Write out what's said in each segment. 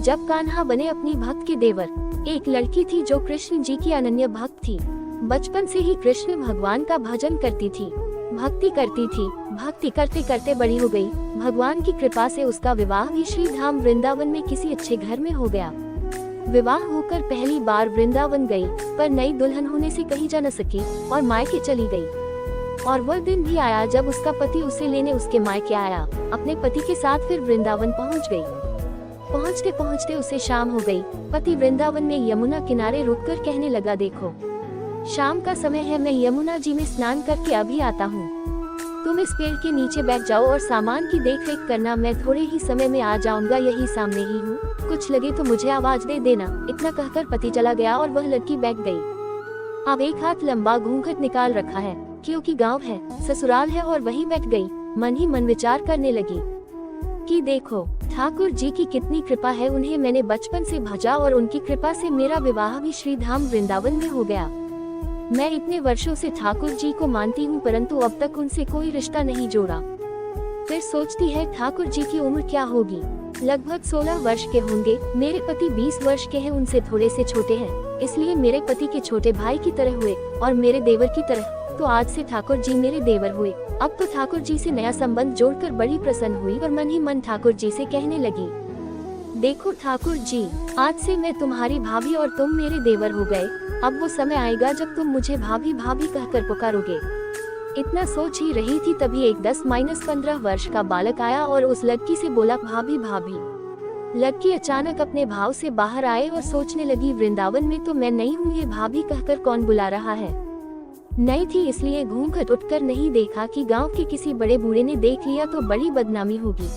जब कान्हा बने अपनी भक्त के देवर। एक लड़की थी जो कृष्ण जी की अनन्य भक्त थी। बचपन से ही कृष्ण भगवान का भजन करती थी, भक्ति करती थी। भक्ति करते करते बड़ी हो गई। भगवान की कृपा से उसका विवाह भी श्री धाम वृंदावन में किसी अच्छे घर में हो गया। विवाह होकर पहली बार वृंदावन गई, पर नई दुल्हन होने से कहीं जा न सकी और मायके चली गई। और वह दिन भी आया जब उसका पति उसे लेने उसके मायके आया। अपने पति के साथ फिर वृंदावन पहुंच गई। पहुंचते पहुंचते उसे शाम हो गई। पति वृंदावन में यमुना किनारे रुककर कहने लगा, देखो शाम का समय है, मैं यमुना जी में स्नान करके अभी आता हूँ। तुम इस पेड़ के नीचे बैठ जाओ और सामान की देख रेख करना, मैं थोड़े ही समय में आ जाऊंगा, यही सामने ही हूँ, कुछ लगे तो मुझे आवाज दे देना। इतना कहकर पति चला गया और वह लड़की बैठ गई। अब एक हाथ लंबा घूंघट निकाल रखा है, क्योंकि गांव है, ससुराल है, और वहीं बैठ गई। मन ही मन विचार करने लगी कि देखो ठाकुर जी की कितनी कृपा है, उन्हें मैंने बचपन से भजा और उनकी कृपा से मेरा विवाह भी श्री धाम वृंदावन में हो गया। मैं इतने वर्षों से ठाकुर जी को मानती हूँ, परंतु अब तक उनसे कोई रिश्ता नहीं जोड़ा। फिर सोचती है ठाकुर जी की उम्र क्या होगी, लगभग 16 वर्ष के होंगे। मेरे पति 20 वर्ष के हैं, उनसे थोड़े से छोटे हैं, इसलिए मेरे पति के छोटे भाई की तरह हुए और मेरे देवर की तरह। तो आज से ठाकुर जी मेरे देवर हुए। अब तो ठाकुर जी से नया संबंध जोड़कर बड़ी प्रसन्न हुई और मन ही मन ठाकुर जी से कहने लगी, देखो ठाकुर जी, आज से मैं तुम्हारी भाभी और तुम मेरे देवर हो गए। अब वो समय आएगा जब तुम मुझे भाभी भाभी कहकर पुकारोगे। इतना सोच ही रही थी, तभी एक 10-15 वर्ष का बालक आया और उस लड़की से बोला, भाभी भाभी। लड़की अचानक अपने भाव से बाहर आए और सोचने लगी, वृंदावन में तो मैं नहीं हूँ, ये भाभी कहकर कौन बुला रहा है। नई थी इसलिए घूंघट उठकर नहीं देखा कि गांव के किसी बड़े बूढ़े ने देख लिया तो बड़ी बदनामी होगी।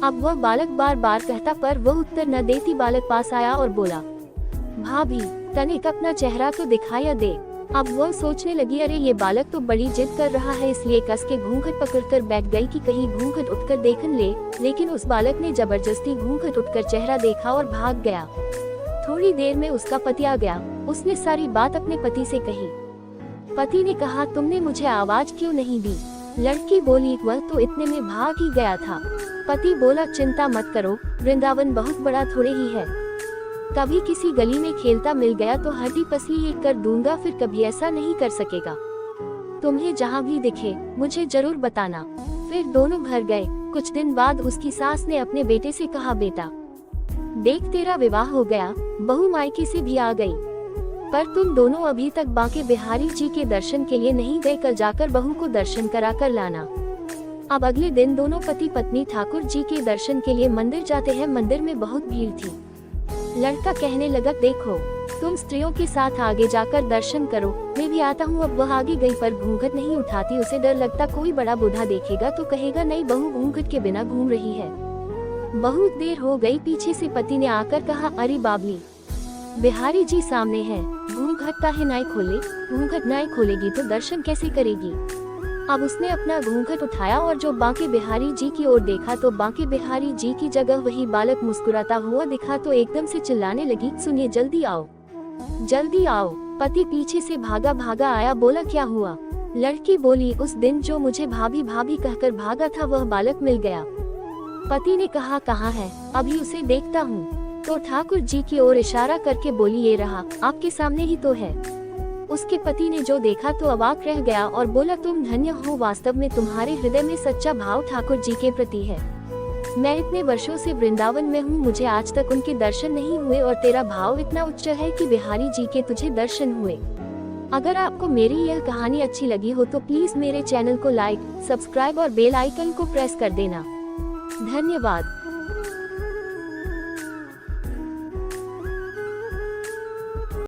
अब वह बालक बार बार कहता, पर वह उत्तर न देती। बालक पास आया और बोला, भाभी तनिक अपना चेहरा तो दिखाया दे। अब वह सोचने लगी, अरे ये बालक तो बड़ी जिद कर रहा है, इसलिए कस के घूंघट पकड़कर बैठ गई कि कहीं घूंघट उठकर देखन ले। लेकिन उस बालक ने जबरदस्ती घूंघट उठकर चेहरा देखा और भाग गया। थोड़ी देर में उसका पति आ गया। उसने सारी बात अपने पति से कही। पति ने कहा, तुमने मुझे आवाज क्यों नहीं दी। लड़की बोली, वह तो इतने में भाग ही गया था। पति बोला, चिंता मत करो, वृंदावन बहुत बड़ा थोड़े ही है। कभी किसी गली में खेलता मिल गया तो हड्डी पसली एक कर दूंगा, फिर कभी ऐसा नहीं कर सकेगा। तुम्हें जहाँ भी दिखे मुझे जरूर बताना। फिर दोनों घर गए। कुछ दिन बाद उसकी सास ने अपने बेटे से कहा, बेटा देख तेरा विवाह हो गया, बहू मायके से भी आ गई, पर तुम दोनों अभी तक बांके बिहारी जी के दर्शन के लिए नहीं गए। कल जाकर बहू को दर्शन करा कर लाना। अब अगले दिन दोनों पति पत्नी ठाकुर जी के दर्शन के लिए मंदिर जाते हैं। मंदिर में बहुत भीड़ थी। लड़का कहने लगा, देखो तुम स्त्रियों के साथ आगे जाकर दर्शन करो, मैं भी आता हूँ। अब वह आगे गई पर घूंघट नहीं उठाती। उसे डर लगता कोई बड़ा बूढ़ा देखेगा तो कहेगा, नहीं बहू घूंघट के बिना घूम रही है। बहुत देर हो गई। पीछे से पति ने आकर कहा, अरे बाबली, बिहारी जी सामने हैं, घूंघट काहे नहीं खोले। घूंघट नहीं खोलेगी तो दर्शन कैसे करेगी। अब उसने अपना घूंघट उठाया और जो बांके बिहारी जी की ओर देखा तो बांके बिहारी जी की जगह वही बालक मुस्कुराता हुआ दिखा। तो एकदम से चिल्लाने लगी, सुनिए, जल्दी आओ जल्दी आओ। पति पीछे से भागा भागा आया। बोला, क्या हुआ। लड़की बोली, उस दिन जो मुझे भाभी भाभी कहकर भागा था वह बालक मिल गया। पति ने कहा, कहाँ है, अभी उसे देखता हूँ। तो ठाकुर जी की ओर इशारा करके बोली, ये रहा, आपके सामने ही तो है। उसके पति ने जो देखा तो अवाक रह गया और बोला, तुम धन्य हो, वास्तव में तुम्हारे हृदय में सच्चा भाव ठाकुर जी के प्रति है। मैं इतने वर्षों से वृंदावन में हूँ, मुझे आज तक उनके दर्शन नहीं हुए और तेरा भाव इतना उच्च है कि बिहारी जी के तुझे दर्शन हुए। अगर आपको मेरी यह कहानी अच्छी लगी हो तो प्लीज मेरे चैनल को लाइक, सब्सक्राइब और बेल आइकन को प्रेस कर देना। धन्यवाद।